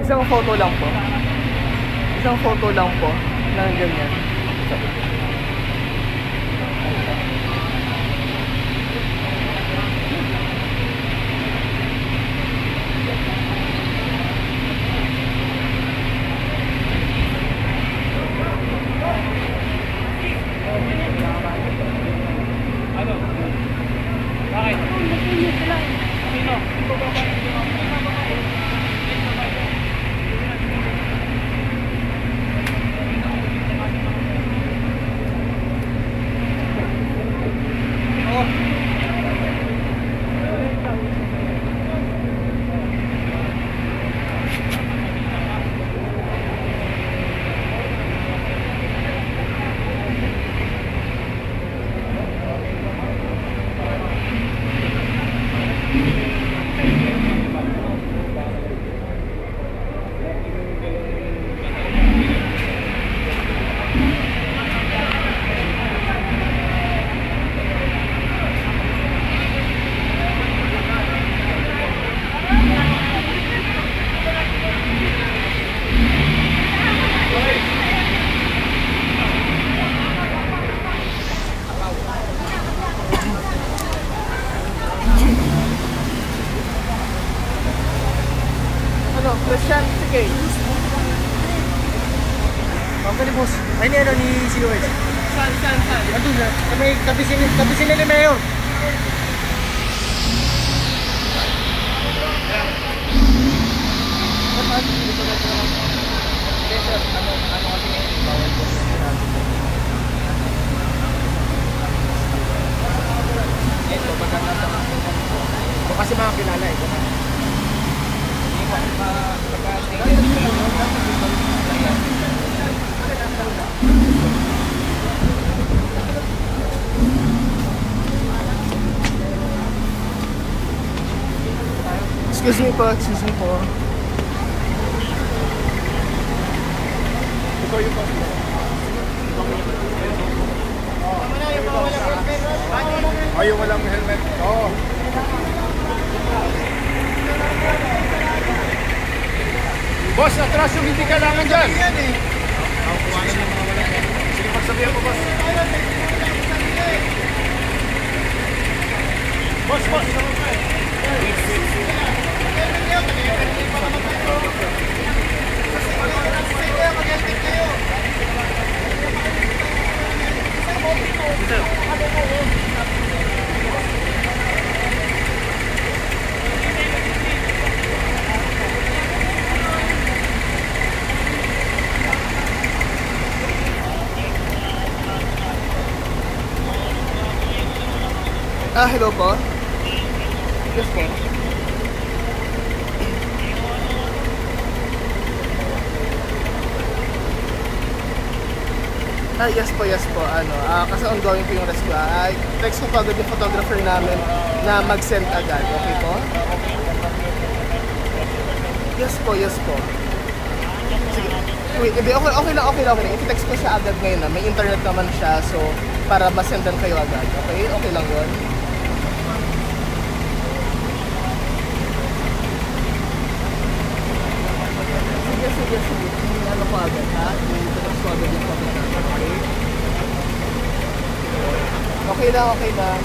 Isang photo lang po. Isang photo lang po ng ganyan. Ano? Bakit? Sino? Ano, Christian, sige. Pagkali boss, ay ni ano ni Silhouette. Saan? Andun na, kami tabi sila ni Mayor. Ito, maganda sa Ito kasi mga kilala ito na. Excuse me po. Ito yung boss. Ay, yung walang helmet. Oo. Boss, atras yung hindi kailangan dyan. Sige, pagsabihan mo, boss. Boss. Hello po. Yes po. Yes po. Kasi ongoing po yung rescue. Text ko agad yung photographer namin na mag-send agad. Okay po? Yes po. Sige. Wait, okay lang. I-text ko siya agad ngayon na. May internet naman siya, so para masendan kayo agad. Okay? Okay lang yun. Sige. Ano po agad, ha? I-text ko agad yung photographer. Okay? Okay lang.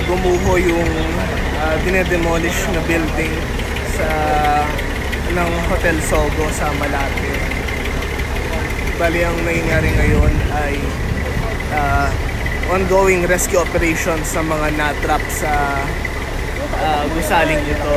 gumuho yung dinedemolish na building sa ng Hotel Sogo sa Malate. Bali ang nangyayari ngayon ay ongoing rescue operation sa mga natrap sa gusaling ito.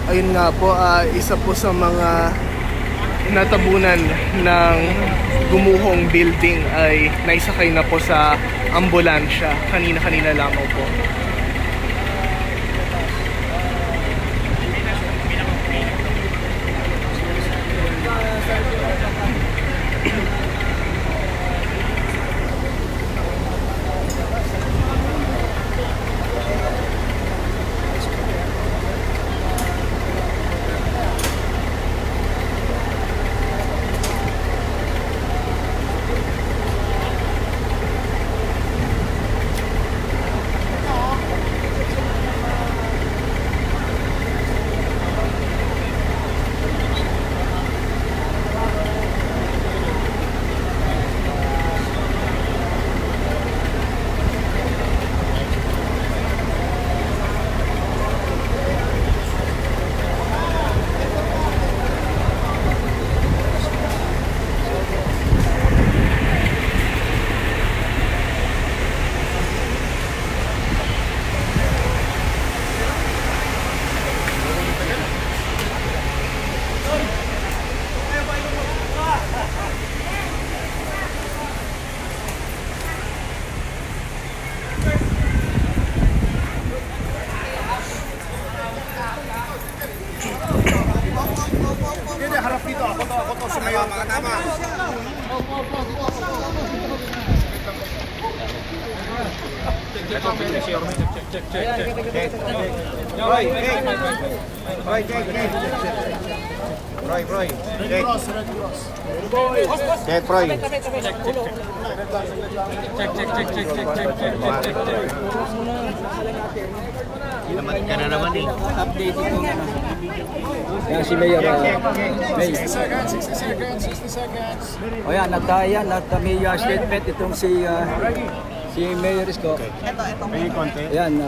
Ayun nga po, isa po sa mga natabunan ng gumuhong building ay naisakay na po sa ambulansya kanina-kanina lamang po. Yan si Mayor. 60 seconds, 60 seconds. O yan, may statement itong si Mayor Isko. May konti. Yan,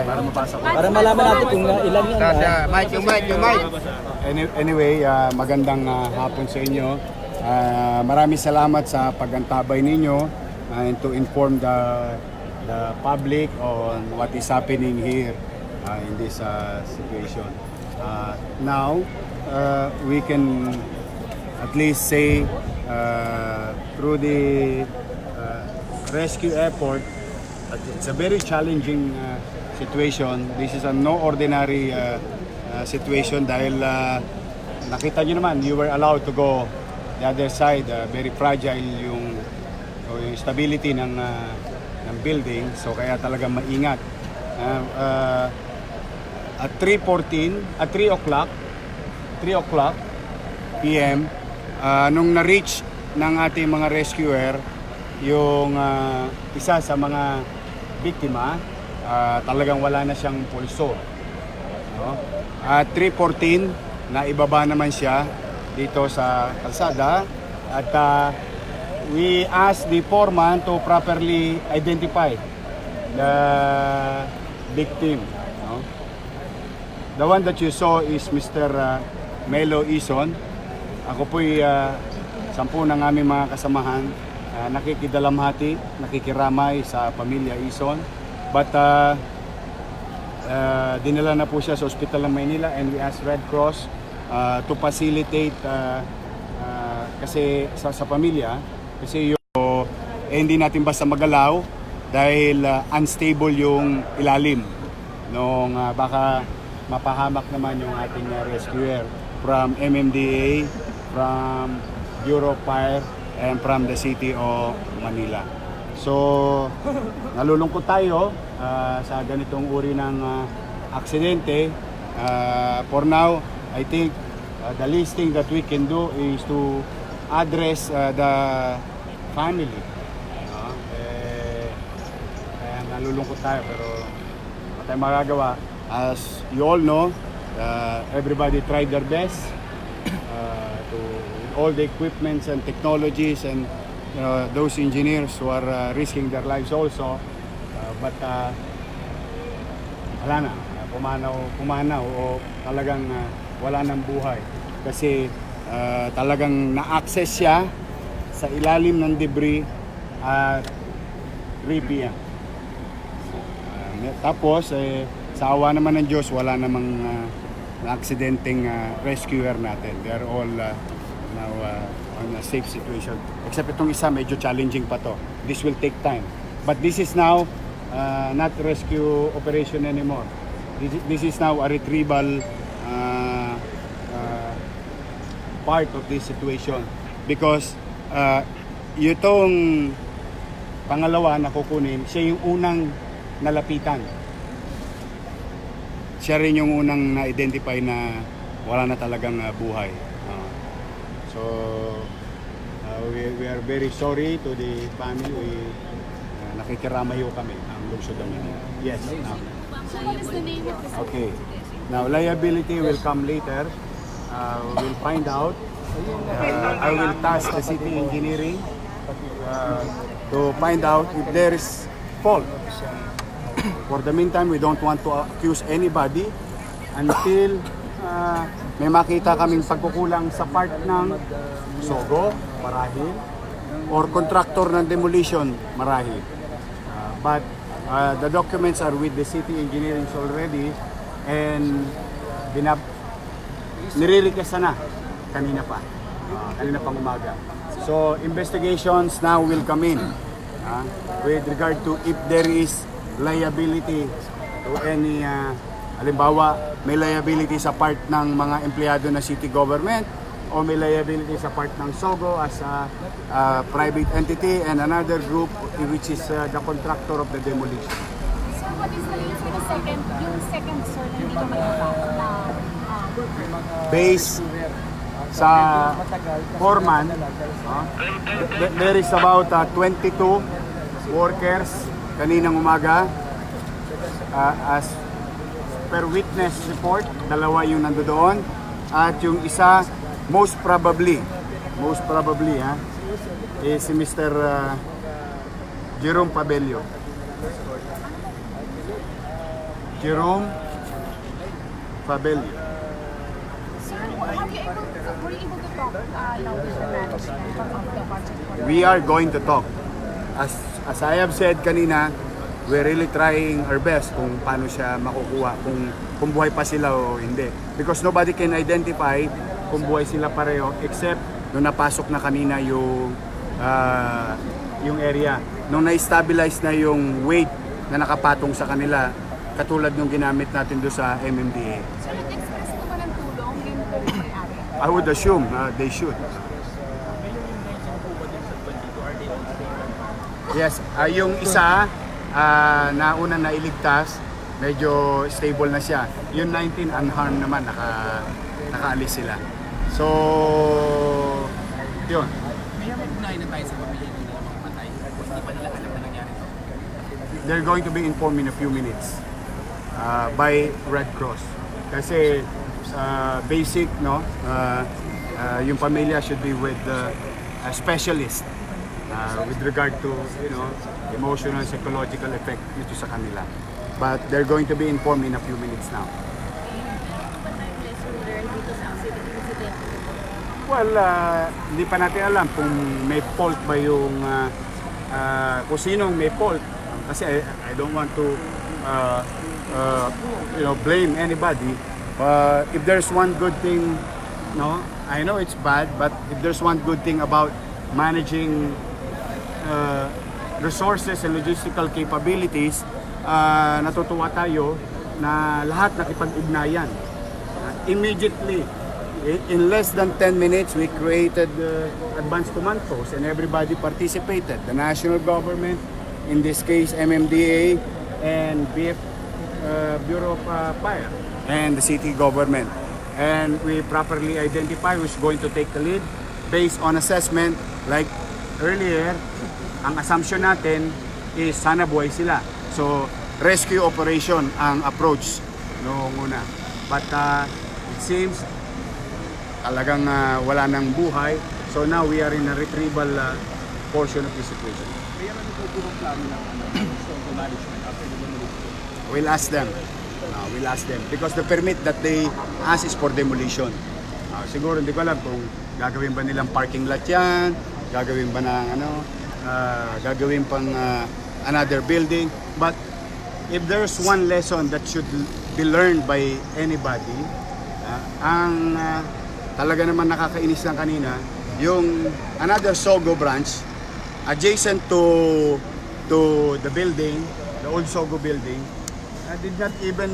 Para mapasok. para malaman natin kung ilan yun. Mic. Anyway, magandang hapon sa inyo. Maraming salamat sa pagantabay ninyo and to inform the public on what is happening here in this situation. Now, we can at least say through the rescue effort, it's a very challenging situation. This is a no ordinary situation dahil nakita nyo naman, you were allowed to go the other side. Very fragile yung stability ng building, so kaya talagang maingat. At 3 o'clock PM, nung na-reach ng ating mga rescuer yung isa sa mga biktima, talagang wala na siyang pulso, no? At 3:14 naibaba naman siya dito sa kalsada at we asked the foreman to properly identify the victim. No? The one that you saw is Mr. Melo Ison. Ako po'y 10 ng aming mga kasamahan nakikidalamhati, nakikiramay sa pamilya Ison. But dinala na po siya sa ospital ng Maynila and we asked Red Cross to facilitate kasi sa pamilya kasi hindi natin basta magalaw dahil unstable yung ilalim nung baka mapahamak naman yung ating rescuer from MMDA, from Bureau of Fire and from the city of Manila. So, nalulungkot tayo sa ganitong uri ng aksidente. For now, I think the least thing that we can do is to address the family. Kaya nalulungkot tayo pero wala tayong magagawa. As you all know, everybody tried their best to all the equipments and technologies and those engineers who are risking their lives also. But wala na, pumanaw o talagang wala nang buhay. Kasi talagang na-access siya sa ilalim ng debris at 3 p.m. Tapos, sa awa naman ng Diyos, wala namang na-aksidenteng rescuer natin. They are all now on a safe situation. Except itong isa, medyo challenging pa to. This will take time. But this is now not rescue operation anymore. This is now a retrieval part of this situation. Because itong pangalawa na kukunin, siya yung unang nalapitan. Siya rin yung unang na-identify na wala na talagang buhay. So, we are very sorry to the family. Nakikiramayo kami ang lungsod ng Manila. Yes. So what is the name of this? Okay. Now, liability will come later. We'll find out. I will task the city engineering to find out if there is fault. For the meantime, we don't want to accuse anybody until may makita kaming pagkukulang sa part ng Sogo, marahil, or contractor ng demolition, marahil. But the documents are with the city engineering already and nire-request na kanina pang umaga. So investigations now will come in with regard to if there is liability to any halimbawa may liability sa part ng mga empleyado ng city government o may liability sa part ng Sogo as a private entity and another group which is the contractor of the demolition. So what is the reason for yung second sir na hindi ko makita Based sa foreman, there is about 22 workers kaninang umaga. As per witness report, 2 yung nandoon at yung isa most probably is si Mr. Jerome Pabello. Jerome Pabello. were you able to talk now with the management of the project? We are going to talk. As I have said kanina, we're really trying our best kung paano siya makukuha, kung buhay pa sila o hindi. Because nobody can identify kung buhay sila pareho except nung napasok na kanina yung area. Nung na-stabilize na yung weight na nakapatong sa kanila, katulad nung ginamit natin doon sa MMDA. So nag-express naman ng tulong yung may-ari? I would assume they should. Yes, yung isa na unang nailigtas, medyo stable na siya. Yung 19 unharmed naman, nakaalis sila. So, yun. They're going to be informed in a few minutes by Red Cross. Kasi basic, no? Yung pamilya should be with a specialist with regard to, emotional, psychological effect nito sa kanila. But they're going to be informed in a few minutes now. Well, hindi pa natin alam kung may fault ba yung, kung sinong may fault. Kasi I don't want to, blame anybody. If there's one good thing, no, I know it's bad, but if there's one good thing about managing resources and logistical capabilities, natutuwa tayo na lahat nakipag-ugnayan. Immediately, in less than 10 minutes, we created advanced command posts and everybody participated. The national government, in this case MMDA and Bureau of Fire, and the city government. And we properly identify who's going to take the lead based on assessment. Like earlier, ang assumption natin is sana buhay sila. So, rescue operation ang approach noong una. But it seems talagang wala nang buhay. So now we are in a retrieval portion of the situation. We'll ask them. We'll ask them. Because the permit that they ask is for demolition. Siguro hindi ko alam kung gagawin ba nilang parking lot yan, gagawin ba ng gagawin pang another building. But if there's one lesson that should be learned by anybody, ang talaga naman nakakainis lang kanina, yung another Sogo branch adjacent to the building, the old Sogo building, did not even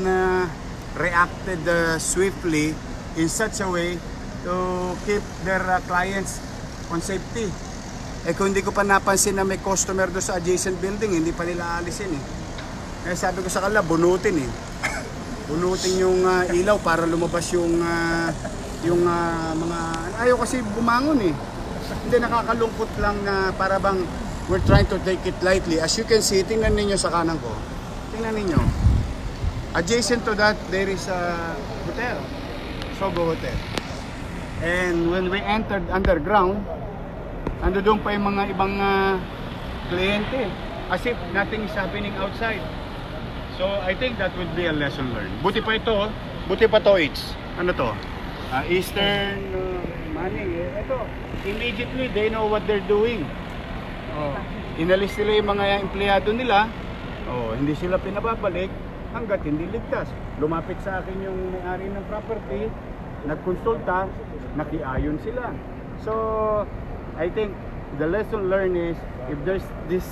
reacted swiftly in such a way to keep their clients on safety. Kung hindi ko pa napansin na may customer doon sa adjacent building, hindi pa nila alisin sabi ko sa kanila, bunutin bunutin yung ilaw para lumabas yung mga ayaw kasi bumangon Hindi, nakakalungkot lang na para bang we're trying to take it lightly. As you can see, tingnan ninyo sa kanan ko. Tingnan ninyo. Adjacent to that, there is a hotel. Sogo Hotel. And when we entered underground, ando doon pa yung mga ibang kliyente. As if nothing is happening outside. So I think that would be a lesson learned. Buti pa to, it's ano to? Eastern Manning. Ito, immediately they know what they're doing. Inalis nila yung mga empleyado nila. Hindi sila pinababalik hanggat hindi ligtas. Lumapit sa akin yung may-ari ng property, nagkonsulta, nakiayon sila. So, I think the lesson learned is if there's this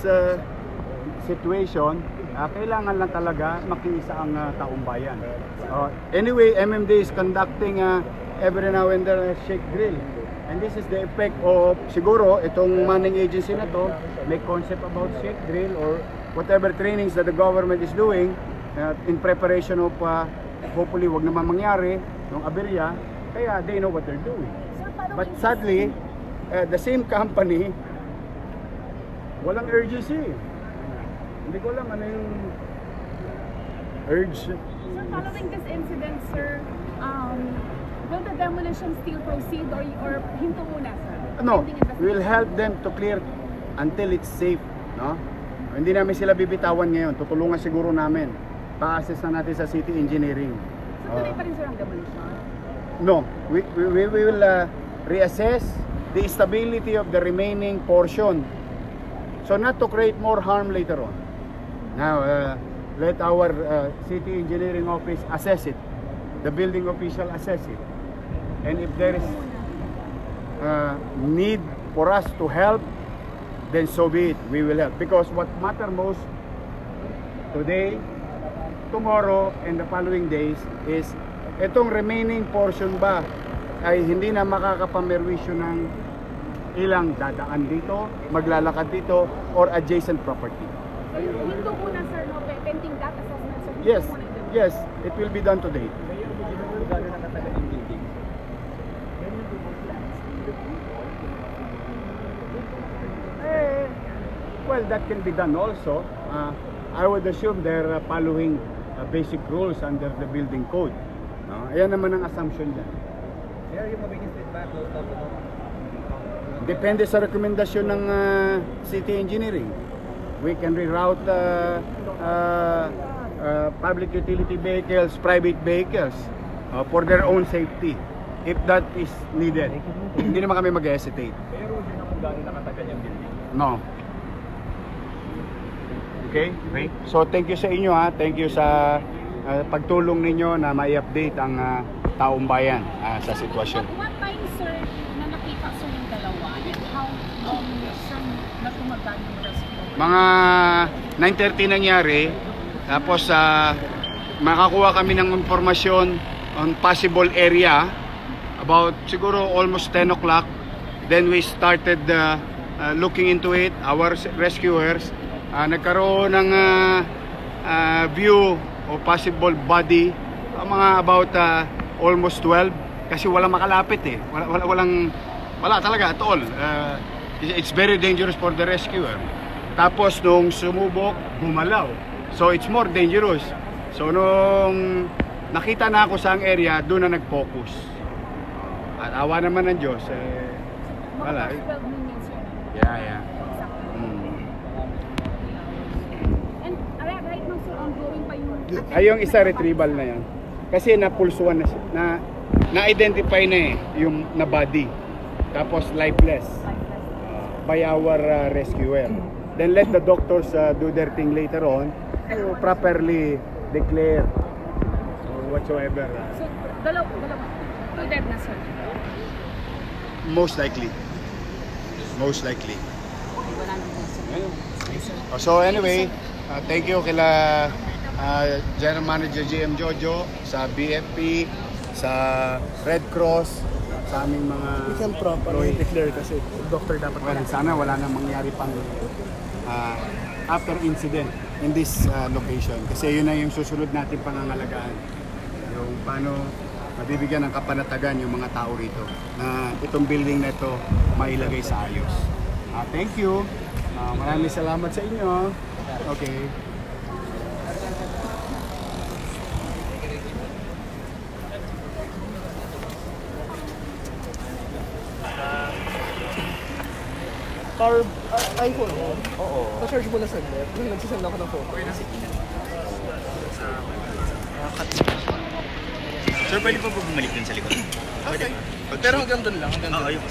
situation, kailangan lang talaga makiisa ang taong bayan. Anyway, MMD is conducting every now and then a shake drill. And this is the effect of, siguro, itong manning agency na to, may concept about shake drill or whatever trainings that the government is doing in preparation of, hopefully, wag naman mangyari, yung aberya, kaya they know what they're doing. But sadly, the same company, walang urgency. Hindi ko alam ano yung urge. So following this incident, sir, will the demolition still proceed or hinto muna, sir? No, we'll help them to clear until it's safe, no? Hindi namin sila bibitawan ngayon. Tutulungan siguro namin. Pa-assess na natin sa city engineering. So tuloy pa rin, sir, ang demolition? No, we will reassess the stability of the remaining portion. So not to create more harm later on. Now, let our city engineering office assess it. The building official assess it. And if there is need for us to help, then so be it. We will help. Because what matters most today, tomorrow, and the following days is itong remaining portion ba ay hindi na makakapamerwisyo ng ilang dadaan dito, maglalakad dito, or adjacent property. So hinto muna, sir, no? Pending that assessment, sir. Yes, yes, it will be done today. Well, that can be done also. I would assume they're following basic rules under the building code. No? Ayan naman ang assumption dyan. Depende sa rekomendasyon ng city engineering. We can reroute public utility vehicles, private vehicles for their own safety if that is needed. Hindi naman kami mag-hesitate. Pero hindi na kung gaano nakatagal yung building. No. Okay? So thank you sa inyo ha. Thank you sa pagtulong ninyo na mai-update ang taong bayan sa sitwasyon. What time, sir, na nakita sa yung dalawa? And how siya na tumagal yung rescue? Mga 9:30 nangyari. Tapos makakuha kami ng impormasyon on possible area about siguro almost 10 o'clock. Then we started looking into it, our rescuers. Nagkaroon ng view o possible body mga about almost 12 kasi walang makalapit eh. Wala talaga at all. It's very dangerous for the rescuer. Tapos nung sumubok, bumalaw. So it's more dangerous. So nung nakita na ako sa ang area, doon na nag-focus. At awa naman ng Diyos, wala. 12 minutes, sir. Yeah. And right now, sir, ongoing pa yung... Ay, yung isa retrieval na yan. Kasi napulsuan na siya. Na-identify na eh, yung na body. Tapos lifeless. By our rescuer. Then let the doctors do their thing later on to properly declare whatsoever. So, dalawa. Two dead na, sir. Most likely. Wala na, sir. So anyway, thank you kila General Manager GM Jojo sa BFP, sa Red Cross, sa aming mga We can properly declare kasi doctor dapat well, sana wala nang mangyari pang after incident in this location kasi yun na yung susunod natin pangangalagaan, yung paano mabibigyan ng kapanatagan yung mga tao rito na itong building na ito mailagay sa ayos. Thank you. Maraming salamat sa inyo. Okay. Power iPhone mo? Oo. Pa-charge mo na saglit. Nagsisend ako ng photo. Sir, pwede pa po bumalik dun sa likod? Okay. Pero hanggang doon lang. Hanggang doon. Yung